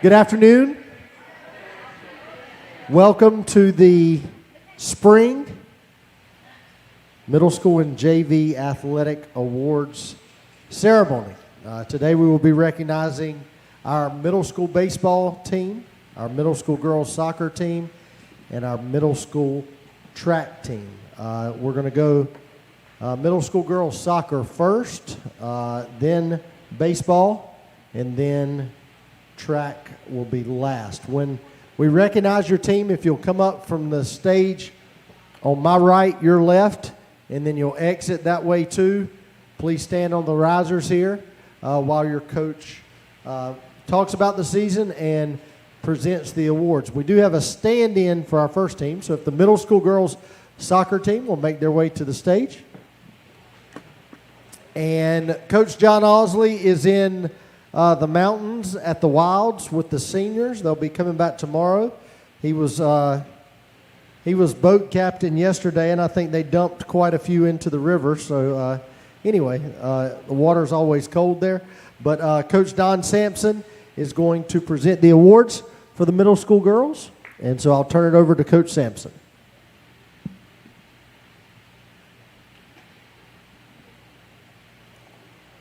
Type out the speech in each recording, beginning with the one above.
Good afternoon. Welcome to the spring middle school and JV athletic awards ceremony. Today we will be recognizing our middle school baseball team, our middle school girls soccer team, and our middle school track team. We're going to go middle school girls soccer first, then baseball, and then track will be last. When we recognize your team, if you'll come up from the stage on my right, your left, and then you'll exit that way too. Please stand on the risers here while your coach talks about the season and presents the awards. We do have a stand-in for our first team, so if the middle school girls soccer team will make their way to the stage. And Coach John Osley is in the mountains at the Wilds with the seniors. They'll be coming back tomorrow. He was boat captain yesterday, and I think they dumped quite a few into the river. So anyway, the water's always cold there. But Coach Don Sampson is going to present the awards for the middle school girls. And so I'll turn it over to Coach Sampson.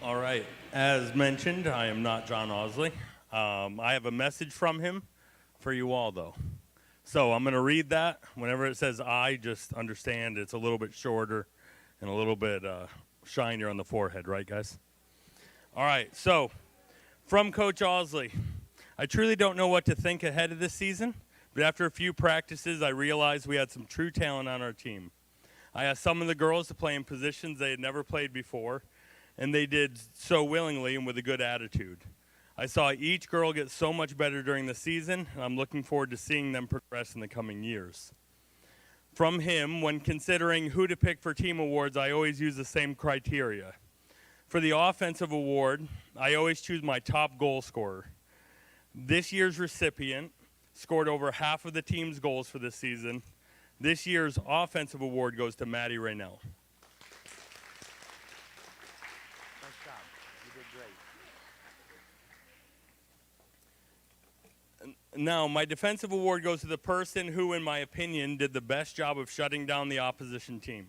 All right. As mentioned, I am not John Osley. I have a message from him for you all, though. So I'm going to read that. Whenever it says I, just understand it's a little bit shorter and a little bit shinier on the forehead, right, guys? All right. So from Coach Osley, I truly don't know what to think ahead of this season, but after a few practices, I realized we had some true talent on our team. I asked some of the girls to play in positions they had never played before, and they did so willingly and with a good attitude. I saw each girl get so much better during the season, and I'm looking forward to seeing them progress in the coming years. From him, when considering who to pick for team awards, I always use the same criteria. For the offensive award, I always choose my top goal scorer. This year's recipient scored over half of the team's goals for this season. This year's offensive award goes to Maddie Raynell. Now, my defensive award goes to the person who, in my opinion, did the best job of shutting down the opposition team.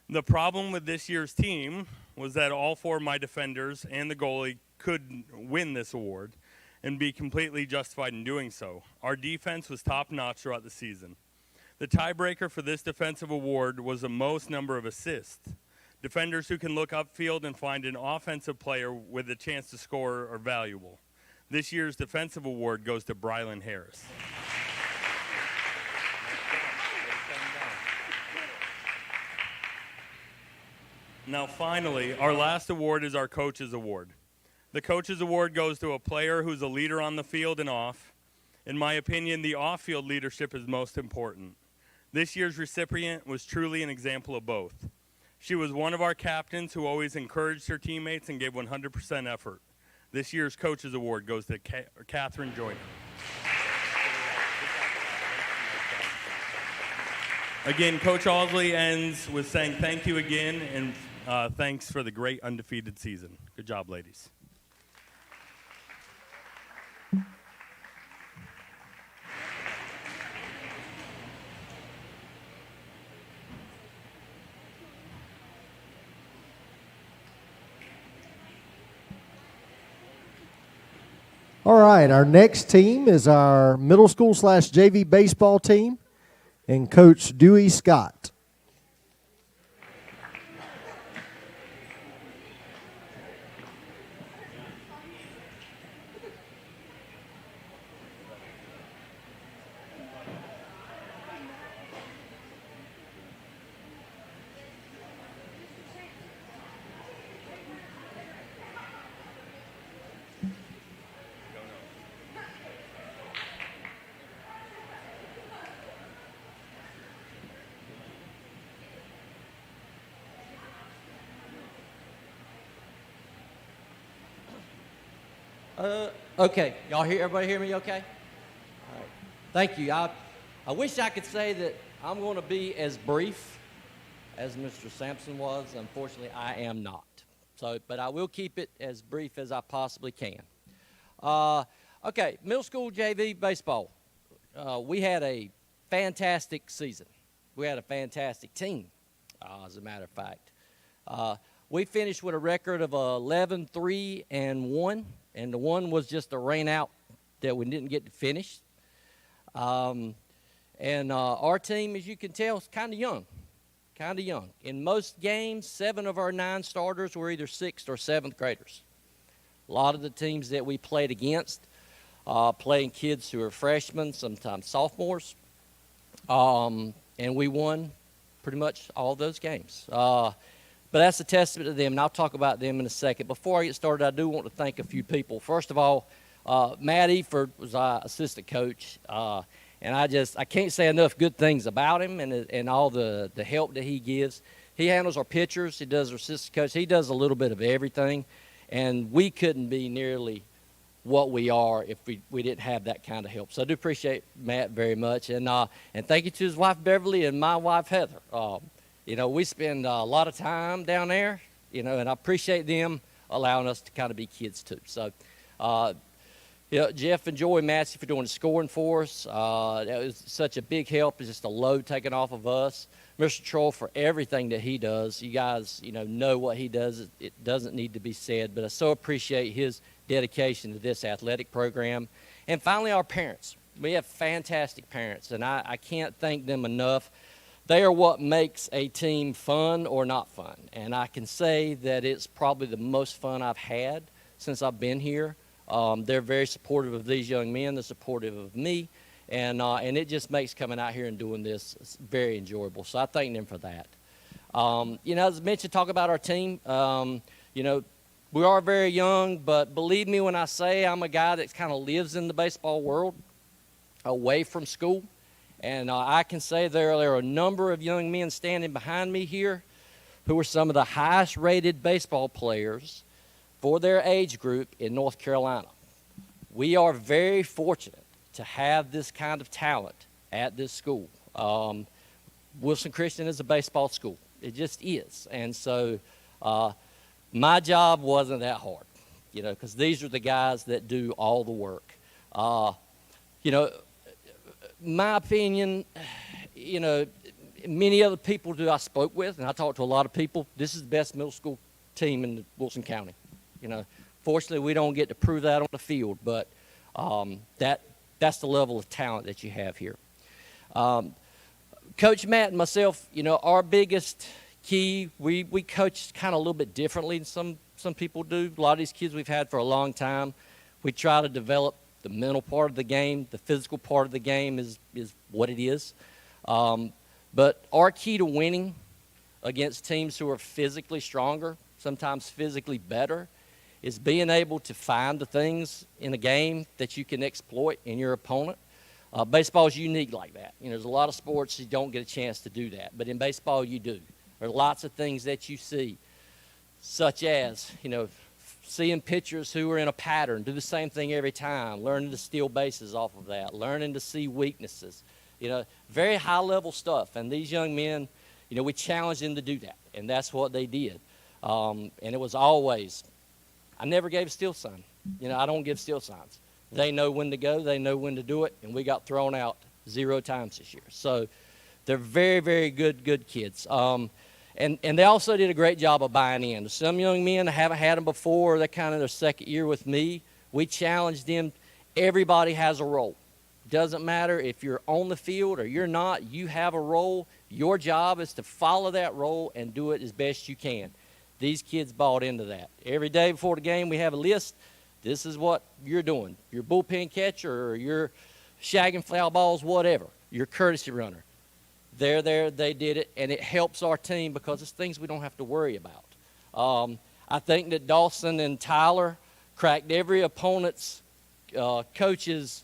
The problem with this year's team was that all four of my defenders and the goalie could win this award and be completely justified in doing so. Our defense was top-notch throughout the season. The tiebreaker for this defensive award was the most number of assists. Defenders who can look upfield and find an offensive player with a chance to score are valuable. This year's defensive award goes to Brylan Harris. Now, finally, our last award is our coach's award. The coach's award goes to a player who's a leader on the field and off. In my opinion, the off-field leadership is most important. This year's recipient was truly an example of both. She was one of our captains who always encouraged her teammates and gave 100% effort. This year's Coach's Award goes to Catherine Joyner. Again, Coach Osley ends with saying thank you again, and thanks for the great undefeated season. Good job, ladies. All right, our next team is our middle school / JV baseball team and Coach Dewey Scott. Okay, everybody hear me okay? All right. Thank you. I wish I could say that I'm going to be as brief as Mr. Sampson was. Unfortunately, I am not. But I will keep it as brief as I possibly can. Okay, middle school JV baseball. We had a fantastic season. We had a fantastic team, as a matter of fact. We finished with a record of 11-3-1, and the one was just a rain out that we didn't get to finish. Our team, as you can tell, is kind of young. In most games, 7 of our 9 starters were either 6th or 7th graders. A lot of the teams that we played against, playing kids who are freshmen, sometimes sophomores, and we won pretty much all those games. But that's a testament to them, and I'll talk about them in a second. Before I get started, I do want to thank a few people. First of all, Matt Eford was our assistant coach, and I can't say enough good things about him and all the help that he gives. He handles our pitchers. He does our assistant coach. He does a little bit of everything, and we couldn't be nearly what we are if we didn't have that kind of help. So I do appreciate Matt very much, and thank you to his wife Beverly and my wife Heather. We spend a lot of time down there, and I appreciate them allowing us to kind of be kids too. So, Jeff and Joy Massey for doing the scoring for us. That was such a big help. It's just a load taken off of us. Mr. Troll for everything that he does. You guys, know what he does. It doesn't need to be said, but I so appreciate his dedication to this athletic program. And finally, our parents. We have fantastic parents, and I can't thank them enough. They are what makes a team fun or not fun. And I can say that it's probably the most fun I've had since I've been here. They're very supportive of these young men. They're supportive of me. And it just makes coming out here and doing this very enjoyable. So I thank them for that. As I mentioned, talk about our team. We are very young, but believe me when I say I'm a guy that kind of lives in the baseball world away from school. And I can say there are a number of young men standing behind me here who are some of the highest rated baseball players for their age group in North Carolina. We are very fortunate to have this kind of talent at this school. Wilson Christian is a baseball school. It just is. And so my job wasn't that hard, because these are the guys that do all the work. My opinion, many other people I spoke with, and I talked to a lot of people, this is the best middle school team in Wilson County. Fortunately, we don't get to prove that on the field, but that's the level of talent that you have here. Coach Matt and myself, our biggest key, we coach kind of a little bit differently than some people do. A lot of these kids we've had for a long time. We try to develop the mental part of the game. The physical part of the game is what it is. But our key to winning against teams who are physically stronger, sometimes physically better, is being able to find the things in a game that you can exploit in your opponent. Baseball is unique like that. There's a lot of sports you don't get a chance to do that, but in baseball you do. There are lots of things that you see, such as, seeing pitchers who are in a pattern, do the same thing every time, learning to steal bases off of that, learning to see weaknesses, very high-level stuff. And these young men, we challenged them to do that, and that's what they did. And it was always, I never gave a steal sign. I don't give steal signs. They know when to go, they know when to do it, and we got thrown out 0 times this year. So they're very, very good kids. And they also did a great job of buying in. Some young men haven't had them before. They're kind of their second year with me. We challenged them. Everybody has a role. Doesn't matter if you're on the field or you're not. You have a role. Your job is to follow that role and do it as best you can. These kids bought into that. Every day before the game, we have a list. This is what you're doing. Your bullpen catcher or your shagging foul balls, whatever. Your courtesy runner. They're there, they did it, and it helps our team because it's things we don't have to worry about. I think that Dawson and Tyler cracked every opponent's coach's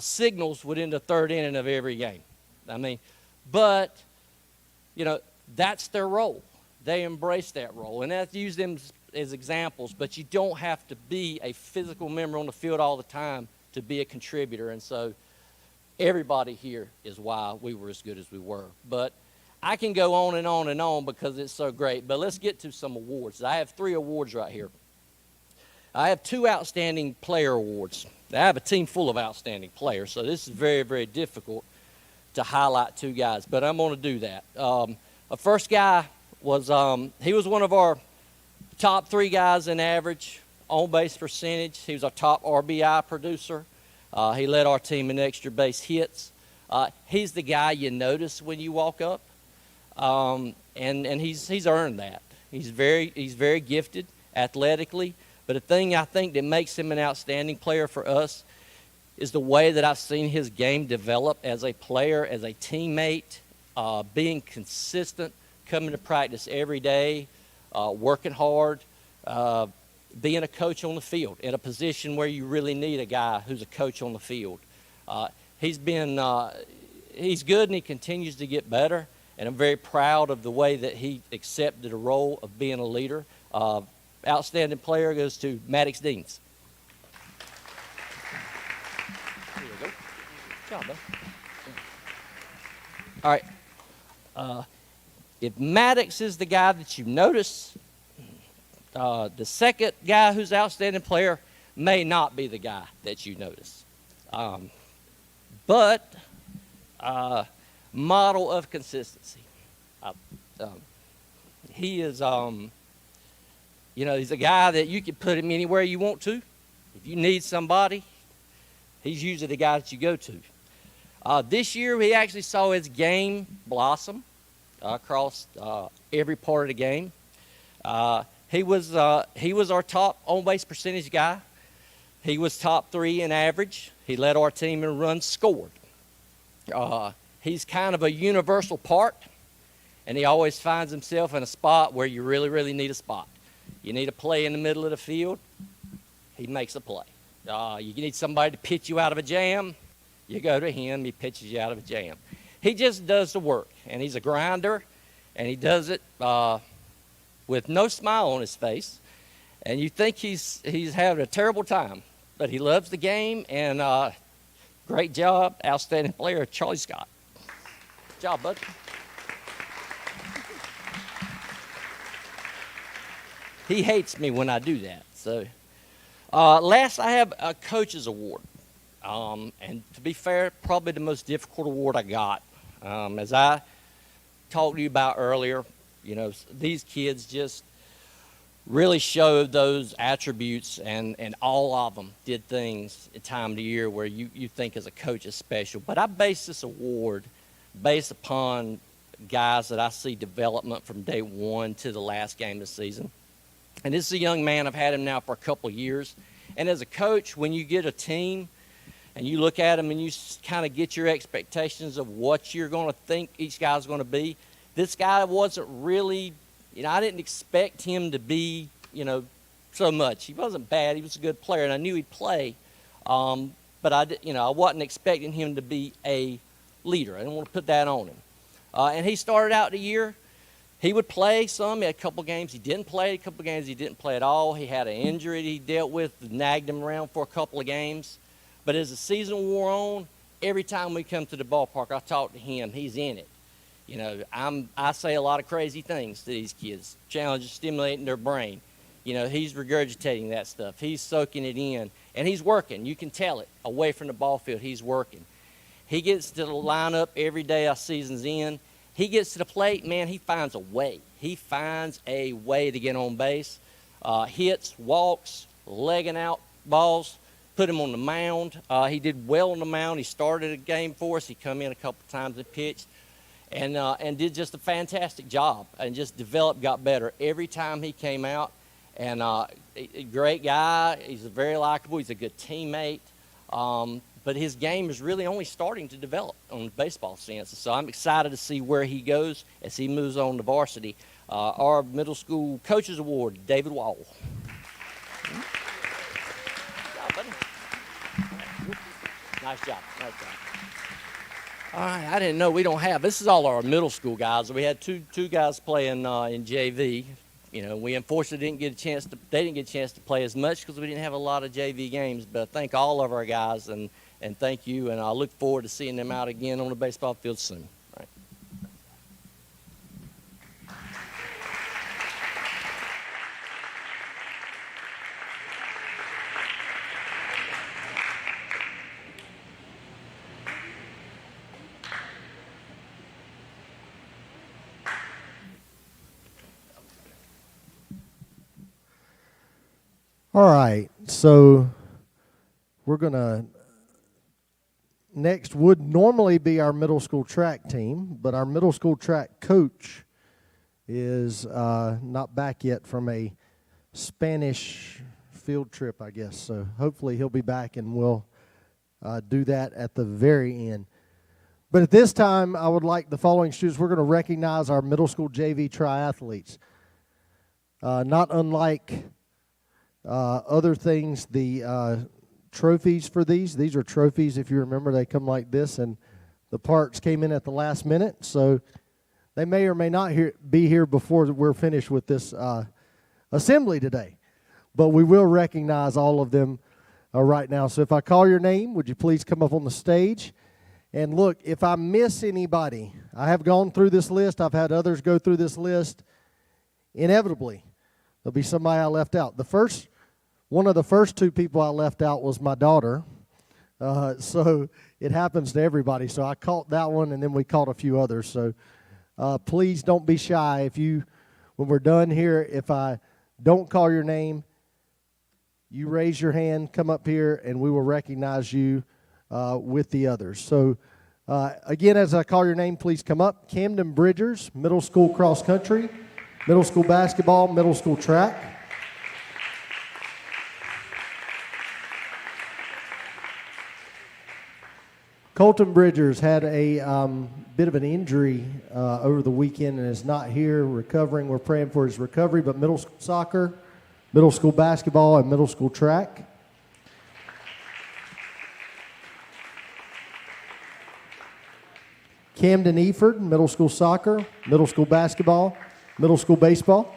signals within the 3rd inning of every game. But that's their role. They embrace that role, and that's use them as examples, but you don't have to be a physical member on the field all the time to be a contributor. And so everybody here is why we were as good as we were. But I can go on and on and on because it's so great. But let's get to some awards. I have 3 awards right here. I have 2 outstanding player awards. I have a team full of outstanding players, so this is very, very difficult to highlight 2 guys, but I'm going to do that. The first guy was, he was one of our top 3 guys in average on-base percentage. He was our top RBI producer. He led our team in extra base hits. He's the guy you notice when you walk up, and he's earned that. He's very gifted athletically, but the thing I think that makes him an outstanding player for us is the way that I've seen his game develop as a player, as a teammate, being consistent, coming to practice every day, working hard, being a coach on the field in a position where you really need a guy who's a coach on the field. He's good, and he continues to get better, and I'm very proud of the way that he accepted a role of being a leader. Outstanding player goes to Maddox Deans. Here we go. Good job, bud. All right. If Maddox is the guy that you notice, the second guy who's outstanding player may not be the guy that you notice. But model of consistency. He is, he's a guy that you can put him anywhere you want to. If you need somebody, he's usually the guy that you go to. This year, we actually saw his game blossom across every part of the game. He was our top on-base percentage guy. He was top 3 in average. He led our team in runs scored. He's kind of a universal part, and he always finds himself in a spot where you really, really need a spot. You need a play in the middle of the field, he makes a play. You need somebody to pitch you out of a jam, you go to him, he pitches you out of a jam. He just does the work, and he's a grinder, and he does it with no smile on his face, and you think he's having a terrible time, but he loves the game, and great job, outstanding player, Charlie Scott. Good job, bud. He hates me when I do that. So, last I have a coach's award, and to be fair, probably the most difficult award I got. As I talked to you about earlier, these kids just really showed those attributes, and all of them did things at time of the year where you think as a coach is special. But I base this award based upon guys that I see development from day one to the last game of the season. And this is a young man, I've had him now for a couple of years. And as a coach, when you get a team and you look at them and you kind of get your expectations of what you're going to think each guy's going to be, this guy wasn't really, I didn't expect him to be, so much. He wasn't bad. He was a good player, and I knew he'd play. But I wasn't expecting him to be a leader. I didn't want to put that on him. And he started out the year. He would play some. He had a couple games he didn't play. A couple games he didn't play at all. He had an injury that he dealt with that nagged him around for a couple of games. But as the season wore on, every time we come to the ballpark, I talk to him. He's in it. I say a lot of crazy things to these kids, challenges, stimulating their brain. He's regurgitating that stuff. He's soaking it in, and he's working. You can tell it away from the ball field. He's working. He gets to the lineup every day our season's in. He gets to the plate, man, he finds a way. He finds a way to get on base. Hits, walks, legging out balls, put him on the mound. He did well on the mound. He started a game for us. He come in a couple times and pitched and did just a fantastic job and just developed, got better every time he came out. And a great guy. He's very likable. He's a good teammate. But his game is really only starting to develop on the baseball sense. So I'm excited to see where he goes as he moves on to varsity. Our middle school coaches award, David Wall. Nice job. All right, I didn't know we don't have. This is all our middle school guys. We had two guys playing in JV. We unfortunately didn't get a chance to. They didn't get a chance to play as much because we didn't have a lot of JV games. But I thank all of our guys and thank you. And I look forward to seeing them out again on the baseball field soon. All right. All right, so we're going to, next would normally be our middle school track team, but our middle school track coach is not back yet from a Spanish field trip, I guess. So hopefully he'll be back, and we'll do that at the very end. But at this time, I would like the following students. We're going to recognize our middle school JV triathletes. Not unlike other things, the trophies for these are trophies. If you remember, they come like this, and the parts came in at the last minute, so they may or may not be here before we're finished with this assembly today. But we will recognize all of them right now. So if I call your name, would you please come up on the stage? And look, if I miss anybody, I have gone through this list. I've had others go through this list. Inevitably, there'll be somebody I left out. One of the first two people I left out was my daughter. So it happens to everybody. So I caught that one, and then we caught a few others. So please don't be shy. When we're done here, if I don't call your name, you raise your hand, come up here, and we will recognize you with the others. So again, as I call your name, please come up. Camden Bridgers, middle school cross country, middle school basketball, middle school track. Colton Bridgers had a bit of an injury over the weekend and is not here, recovering. We're praying for his recovery, but middle school soccer, middle school basketball, and middle school track. Camden Eford, middle school soccer, middle school basketball, middle school baseball.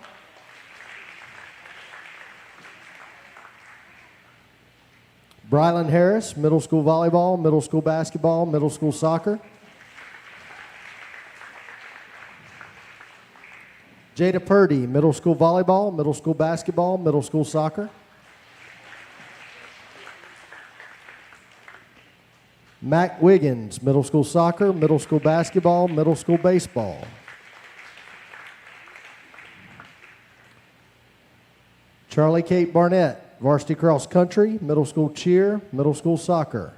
Brylan Harris, middle school volleyball, middle school basketball, middle school soccer. Jada Purdy, middle school volleyball, middle school basketball, middle school soccer. Mac Wiggins, middle school soccer, middle school basketball, middle school baseball. Charlie Kate Barnett, varsity cross country, middle school cheer, middle school soccer.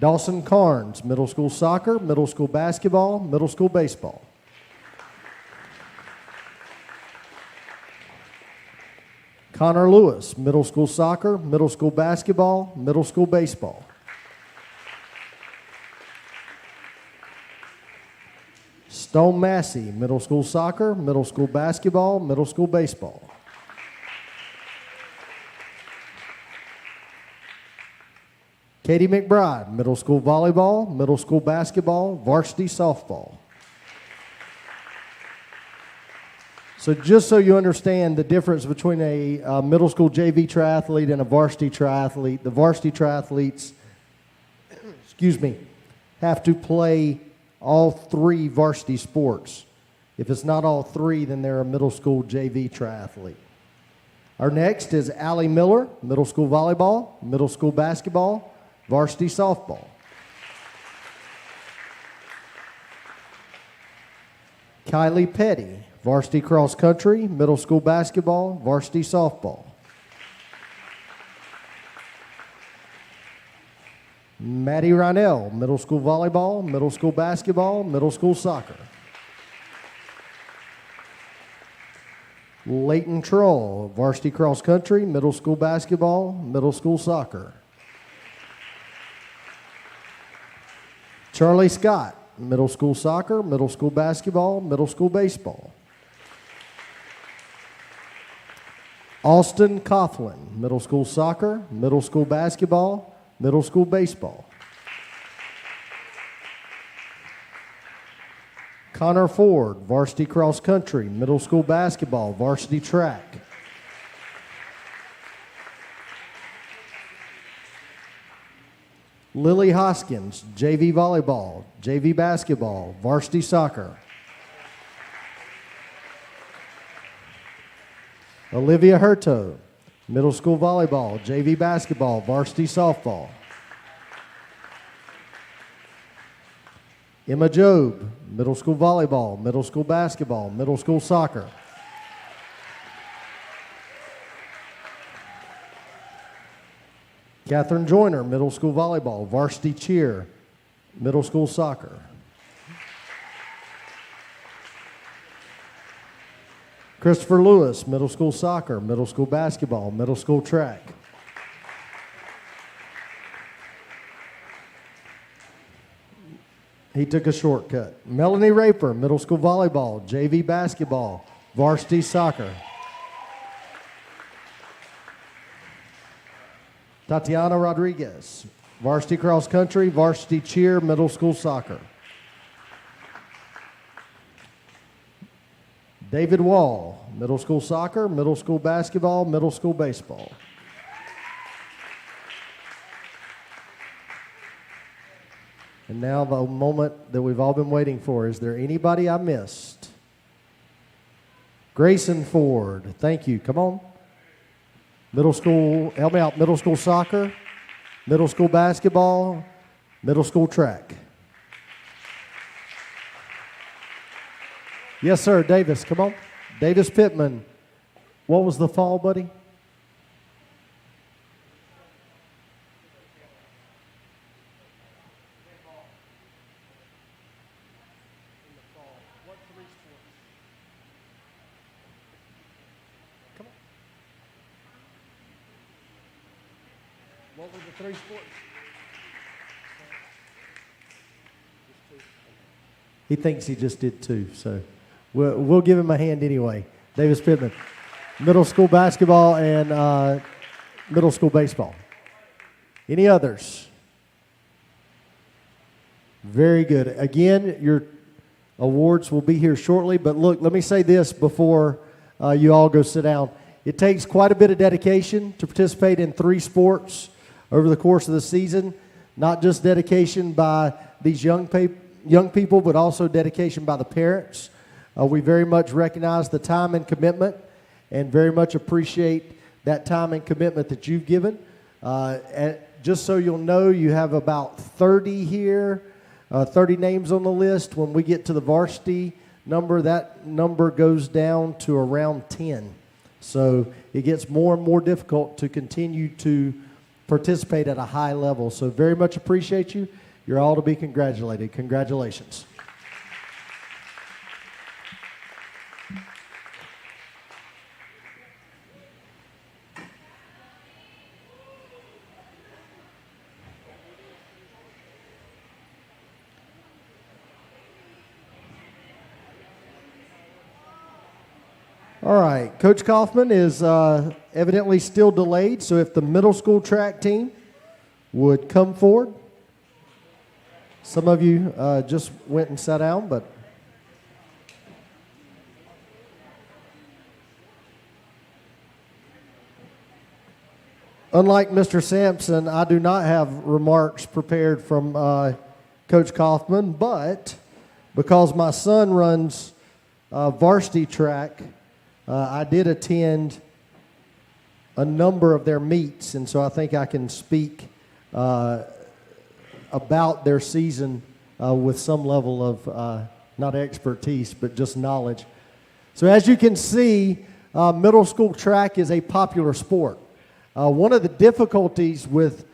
Dawson Carnes, middle school soccer, middle school basketball, middle school baseball. Connor Lewis, middle school soccer, middle school basketball, middle school baseball. Stone Massey, middle school soccer, middle school basketball, middle school baseball. Katie McBride, middle school volleyball, middle school basketball, varsity softball. So just so you understand the difference between a middle school JV triathlete and a varsity triathlete, the varsity triathletes, have to play all three varsity sports. If it's not all three, then they're a middle school JV triathlete. Our next is Allie Miller, middle school volleyball, middle school basketball, varsity softball. Kylie Petty, varsity cross country, middle school basketball, varsity softball. Maddie Rynell, middle school volleyball, middle school basketball, middle school soccer. Leighton Troll, varsity cross country, middle school basketball, middle school soccer. Charlie Scott, middle school soccer, middle school basketball, middle school baseball. Austin Coughlin, middle school soccer, middle school basketball, middle school baseball. Connor Ford, varsity cross country, middle school basketball, varsity track. Lily Hoskins, JV volleyball, JV basketball, varsity soccer. Olivia Hurto, middle school volleyball, JV basketball, varsity softball. Emma Job, middle school volleyball, middle school basketball, middle school soccer. Catherine Joyner, middle school volleyball, varsity cheer, middle school soccer. Christopher Lewis, middle school soccer, middle school basketball, middle school track. He took a shortcut. Melanie Raper, middle school volleyball, JV basketball, varsity soccer. Tatiana Rodriguez, varsity cross country, varsity cheer, middle school soccer. David Wall, middle school soccer, middle school basketball, middle school baseball. And now the moment that we've all been waiting for. Is there anybody I missed? Grayson Ford, thank you. Come on. Middle school, help me out. Middle school soccer, middle school basketball, middle school track. Yes, sir, Davis, come on. Davis Pittman. What was the fall, buddy? What were the three sports? He thinks he just did two, so we'll give him a hand anyway. Davis Pittman. Middle school basketball and middle school baseball. Any others? Very good. Again, your awards will be here shortly, but look, let me say this before you all go sit down. It takes quite a bit of dedication to participate in three sports over the course of the season, not just dedication by these young people, but also dedication by the parents. We very much recognize the time and commitment and very much appreciate that time and commitment that you've given. Just so you'll know, you have about 30 here, 30 names on the list. When we get to the varsity number, that number goes down to around 10. So it gets more and more difficult to continue to participate at a high level. So very much appreciate you. You're all to be congratulated. Congratulations. All right, Coach Kaufman is evidently still delayed, so if the middle school track team would come forward. Some of you just went and sat down, but unlike Mr. Sampson, I do not have remarks prepared from Coach Kaufman, but because my son runs varsity track, I did attend a number of their meets, and so I think I can speak about their season with some level of not expertise, but just knowledge. So as you can see, middle school track is a popular sport. One of the difficulties with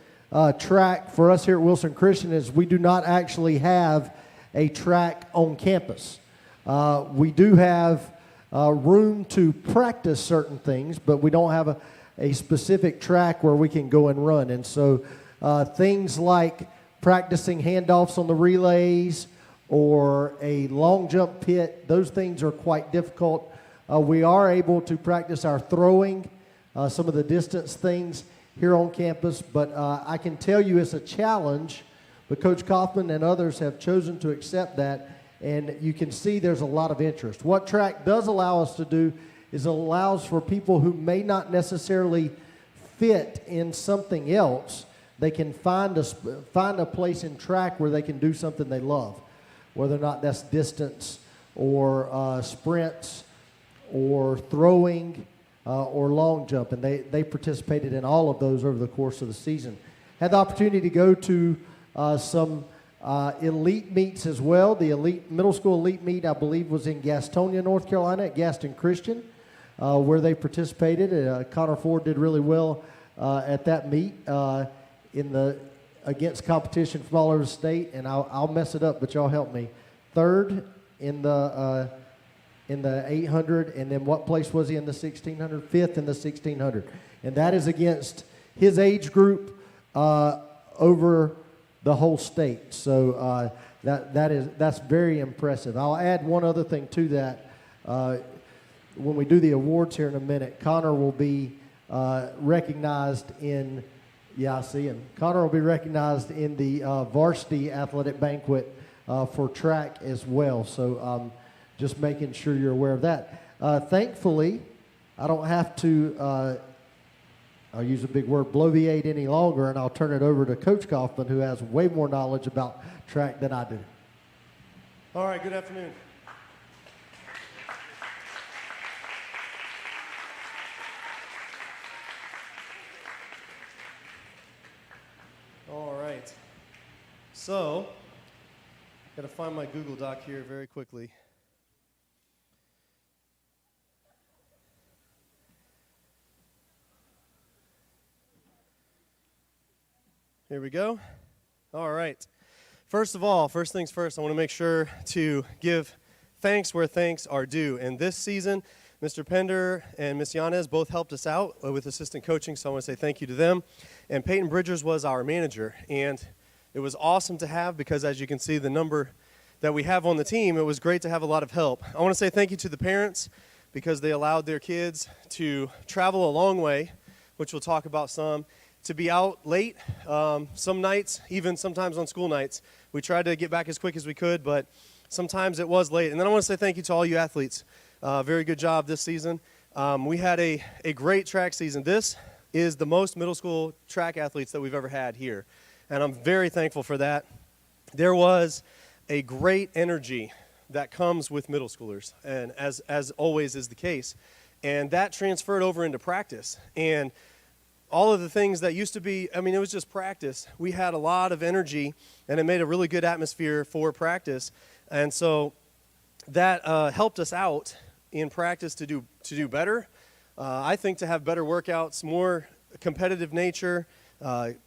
track for us here at Wilson Christian is we do not actually have a track on campus. We do have room to practice certain things, but we don't have a specific track where we can go and run. And so things like practicing handoffs on the relays or a long jump pit, those things are quite difficult. We are able to practice our throwing, some of the distance things here on campus, but I can tell you it's a challenge, but Coach Kaufman and others have chosen to accept that, and you can see there's a lot of interest. What track does allow us to do is it allows for people who may not necessarily fit in something else, they can find a place in track where they can do something they love, whether or not that's distance or sprints or throwing or long jump, and they participated in all of those over the course of the season. Had the opportunity to go to some Elite meets as well. The middle school elite meet, I believe, was in Gastonia, North Carolina, at Gaston Christian, where they participated. Connor Ford did really well at that meet against competition from all over the state. And I'll mess it up, but y'all help me. Third in the 800, and then what place was he in the 1600? Fifth in the 1600, and that is against his age group over the whole state. So that's very impressive. I'll add one other thing to that. When we do the awards here in a minute, Connor will be recognized in. Yeah, I see him. Connor will be recognized in the Varsity Athletic Banquet for track as well. So just making sure you're aware of that. Thankfully, I don't have to, I'll use a big word, bloviate any longer, and I'll turn it over to Coach Kaufman, who has way more knowledge about track than I do. All right, good afternoon. All right. So, got to find my Google Doc here very quickly. Here we go. All right. First things first, I want to make sure to give thanks where thanks are due. And this season, Mr. Pender and Ms. Yanez both helped us out with assistant coaching, so I want to say thank you to them. And Peyton Bridgers was our manager. And it was awesome to have because, as you can see, the number that we have on the team, it was great to have a lot of help. I want to say thank you to the parents because they allowed their kids to travel a long way, which we'll talk about some, to be out late some nights, even sometimes on school nights. We tried to get back as quick as we could, but sometimes it was late. And then I want to say thank you to all you athletes. Very good job this season. We had a great track season. This is the most middle school track athletes that we've ever had here, and I'm very thankful for that. There was a great energy that comes with middle schoolers, and as always is the case, and that transferred over into practice. And all of the things that used to be, it was just practice. We had a lot of energy, and it made a really good atmosphere for practice. And so that helped us out in practice to do better. I think to have better workouts, more competitive nature.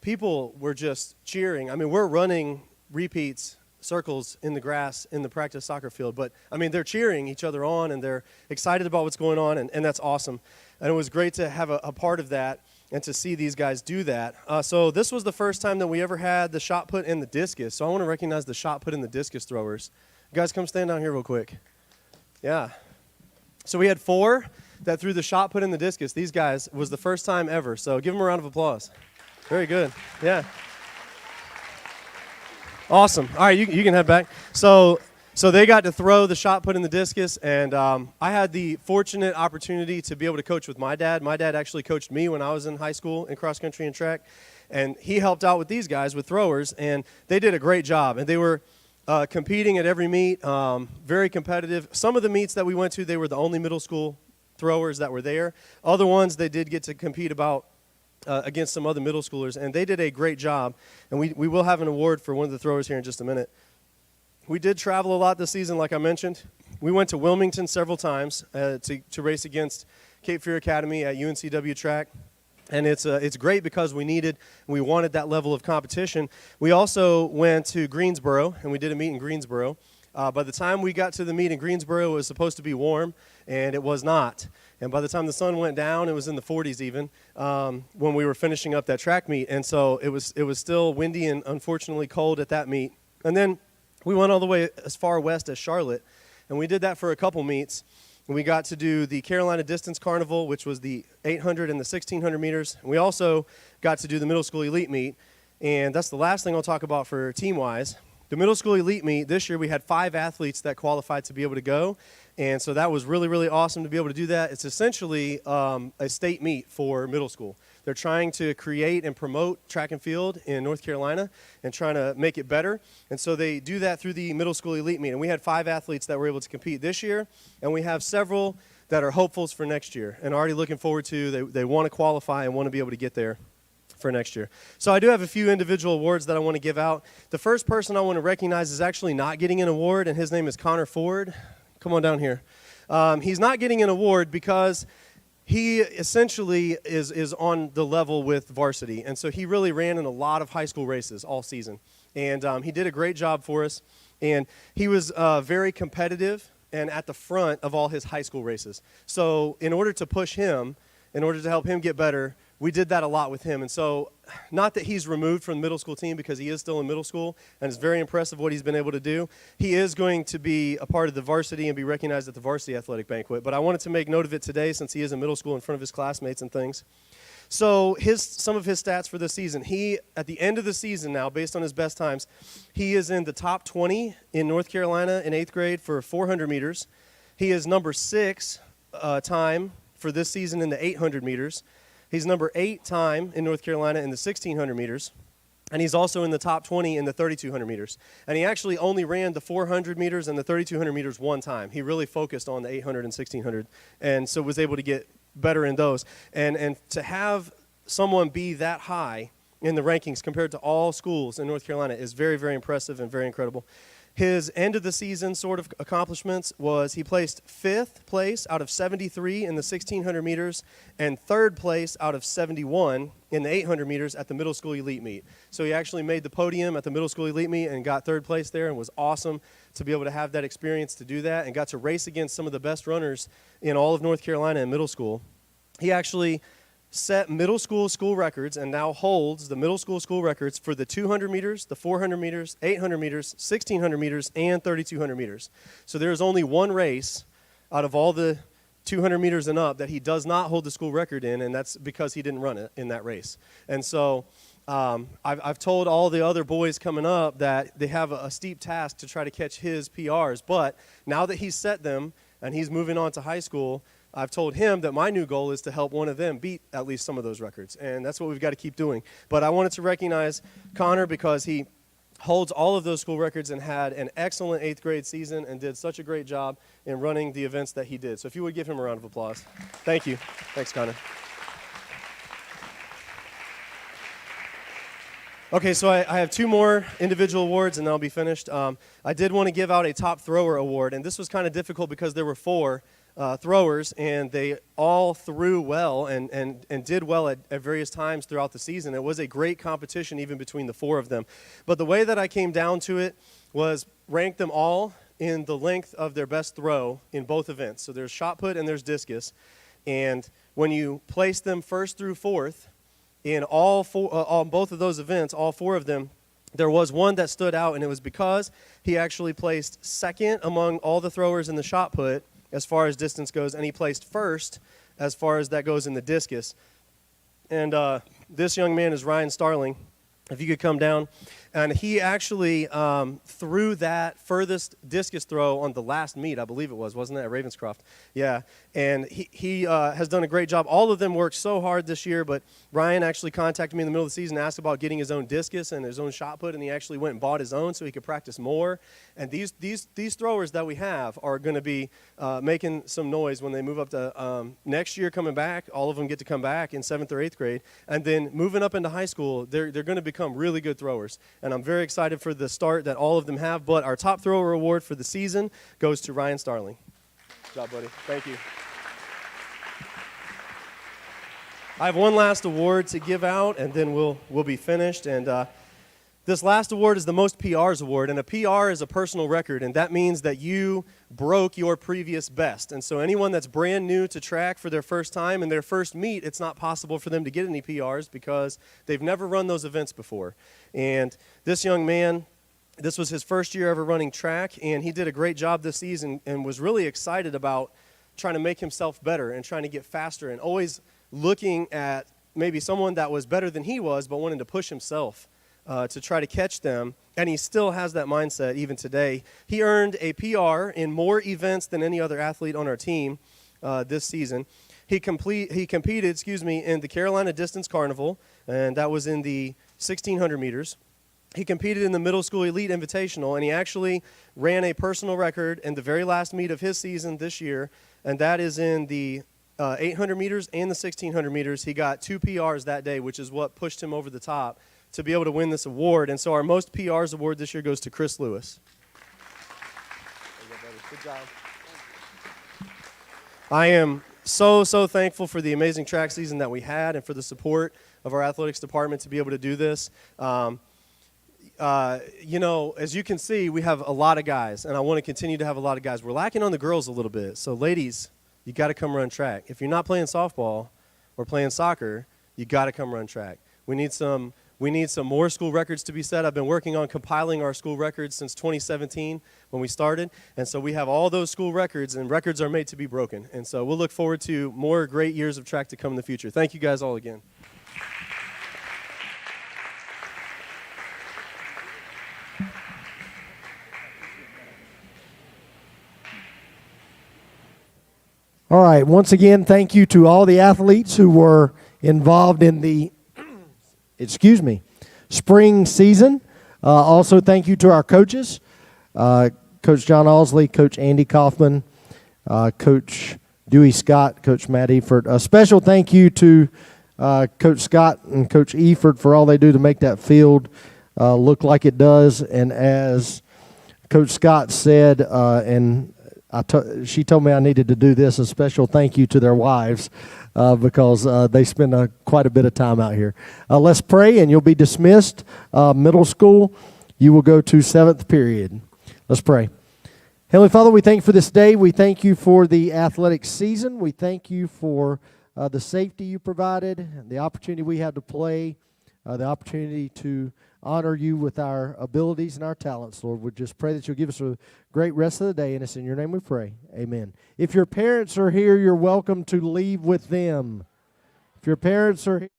People were just cheering. We're running repeats, circles in the grass in the practice soccer field, but they're cheering each other on, and they're excited about what's going on, and that's awesome. And it was great to have a part of that and to see these guys do that. So this was the first time that we ever had the shot put in the discus. So I want to recognize the shot put in the discus throwers. You guys come stand down here real quick. Yeah. So we had 4 that threw the shot put in the discus. These guys was the first time ever. So give them a round of applause. Very good. Yeah. Awesome. All right, you can head back. So they got to throw the shot put in the discus, and I had the fortunate opportunity to be able to coach with my dad. My dad actually coached me when I was in high school in cross country and track, and he helped out with these guys with throwers, and they did a great job. And they were competing at every meet, very competitive. Some of the meets that we went to, they were the only middle school throwers that were there. Other ones, they did get to compete against some other middle schoolers, and they did a great job. And we will have an award for one of the throwers here in just a minute. We did travel a lot this season, like I mentioned. We went to Wilmington several times to race against Cape Fear Academy at UNCW track. And it's great because we wanted that level of competition. We also went to Greensboro, and we did a meet in Greensboro. By the time we got to the meet in Greensboro, it was supposed to be warm, and it was not. And by the time the sun went down, it was in the 40s even when we were finishing up that track meet. And so it was still windy and unfortunately cold at that meet. And then we went all the way as far west as Charlotte, and we did that for a couple meets. And we got to do the Carolina Distance Carnival, which was the 800 and the 1600 meters. And we also got to do the middle school elite meet, and that's the last thing I'll talk about for team-wise. The middle school elite meet, this year we had 5 athletes that qualified to be able to go, and so that was really, really awesome to be able to do that. It's essentially a state meet for middle school. They're trying to create and promote track and field in North Carolina and trying to make it better, and so they do that through the middle school elite meet. And we had 5 athletes that were able to compete this year, and we have several that are hopefuls for next year and already looking forward to, they want to qualify and want to be able to get there for next year. So I do have a few individual awards that I want to give out. The first person I want to recognize is actually not getting an award, and his name is Connor Ford. Come on down here. He's not getting an award because he essentially is on the level with Varsity, and so he really ran in a lot of high school races all season, and he did a great job for us, and he was very competitive and at the front of all his high school races. So in order to push him, in order to help him get better, we did that a lot with him. And so not that he's removed from the middle school team, because he is still in middle school, and it's very impressive what he's been able to do. He is going to be a part of the varsity and be recognized at the varsity athletic banquet. But I wanted to make note of it today since he is in middle school in front of his classmates and things. So some of his stats for this season, he, at the end of the season now, based on his best times, he is in the top 20 in North Carolina in 8th grade for 400 meters. He is number 6 time for this season in the 800 meters. He's number 8 time in North Carolina in the 1600 meters. And he's also in the top 20 in the 3200 meters. And he actually only ran the 400 meters and the 3200 meters one time. He really focused on the 800 and 1600, and so was able to get better in those. And to have someone be that high in the rankings compared to all schools in North Carolina is very, very impressive and very incredible. His end of the season sort of accomplishments was he placed 5th place out of 73 in the 1600 meters and 3rd place out of 71 in the 800 meters at the middle school elite meet. So he actually made the podium at the middle school elite meet and got 3rd place there, and was awesome to be able to have that experience to do that, and got to race against some of the best runners in all of North Carolina in middle school. He actually set middle school records and now holds the middle school records for the 200 meters, the 400 meters, 800 meters, 1600 meters, and 3200 meters. So there is only one race out of all the 200 meters and up that he does not hold the school record in, and that's because he didn't run it in that race. And so I've told all the other boys coming up that they have a steep task to try to catch his PRs, but now that he's set them and he's moving on to high school, I've told him that my new goal is to help one of them beat at least some of those records, and that's what we've got to keep doing. But I wanted to recognize Connor because he holds all of those school records and had an excellent 8th grade season and did such a great job in running the events that he did. So if you would give him a round of applause. Thank you. Thanks, Connor. Okay, so I have 2 more individual awards, and then I'll be finished. I did want to give out a top thrower award, and this was kind of difficult because there were 4 throwers, and they all threw well and did well at various times throughout the season. It was a great competition even between the 4 of them. But the way that I came down to it was rank them all in the length of their best throw in both events. So there's shot put and there's discus. And when you place them 1st through 4th in on both of those events, all 4 of them, there was one that stood out, and it was because he actually placed 2nd among all the throwers in the shot put as far as distance goes, and he placed 1st as far as that goes in the discus. And this young man is Ryan Starling. If you could come down. And he actually threw that furthest discus throw on the last meet, I believe it was, wasn't it, at Ravenscroft? Yeah, and he has done a great job. All of them worked so hard this year, but Ryan actually contacted me in the middle of the season and asked about getting his own discus and his own shot put, and he actually went and bought his own so he could practice more. And these throwers that we have are going to be making some noise when they move up to next year coming back. All of them get to come back in 7th or 8th grade. And then moving up into high school, they're going to become really good throwers. And I'm very excited for the start that all of them have. But our top thrower award for the season goes to Ryan Starling. Good job, buddy. Thank you. I have one last award to give out, and then we'll be finished. And this last award is the Most PRs award, and a PR is a personal record, and that means that you broke your previous best. And so anyone that's brand new to track for their first time and their first meet, it's not possible for them to get any PRs because they've never run those events before. And this young man, this was his first year ever running track, and he did a great job this season and was really excited about trying to make himself better and trying to get faster and always looking at maybe someone that was better than he was but wanting to push himself to try to catch them, and he still has that mindset even today. He earned a PR in more events than any other athlete on our team this season. He competed in the Carolina Distance Carnival, and that was in the 1600 meters. He competed in the Middle School Elite Invitational, and he actually ran a personal record in the very last meet of his season this year, and that is in the 800 meters and the 1600 meters. He got 2 PRs that day, which is what pushed him over the top to be able to win this award. And so our most PRs award this year goes to Chris Lewis. Good job. I am so thankful for the amazing track season that we had and for the support of our athletics department to be able to do this. You know, as you can see, we have a lot of guys, and I want to continue to have a lot of guys. We're lacking on the girls a little bit. So, ladies, you got to come run track. If you're not playing softball or playing soccer, you got to come run track. We need some more school records to be set. I've been working on compiling our school records since 2017 when we started. And so we have all those school records, and records are made to be broken. And so we'll look forward to more great years of track to come in the future. Thank you guys all again. All right, once again, thank you to all the athletes who were involved in the spring season. Also, thank you to our coaches, Coach John Osley, Coach Andy Kaufman, Coach Dewey Scott, Coach Matt Eford. A special thank you to Coach Scott and Coach Eford for all they do to make that field look like it does. And as Coach Scott said, and she told me I needed to do this, a special thank you to their wives because they spend quite a bit of time out here. Let's pray, and you'll be dismissed. Middle school, you will go to 7th period. Let's pray. Heavenly Father, we thank you for this day. We thank you for the athletic season. We thank you for the safety you provided, the opportunity we had to play, the opportunity to honor you with our abilities and our talents, Lord. We just pray that you'll give us a great rest of the day, and it's in your name we pray. Amen. If your parents are here, you're welcome to leave with them. If your parents are here,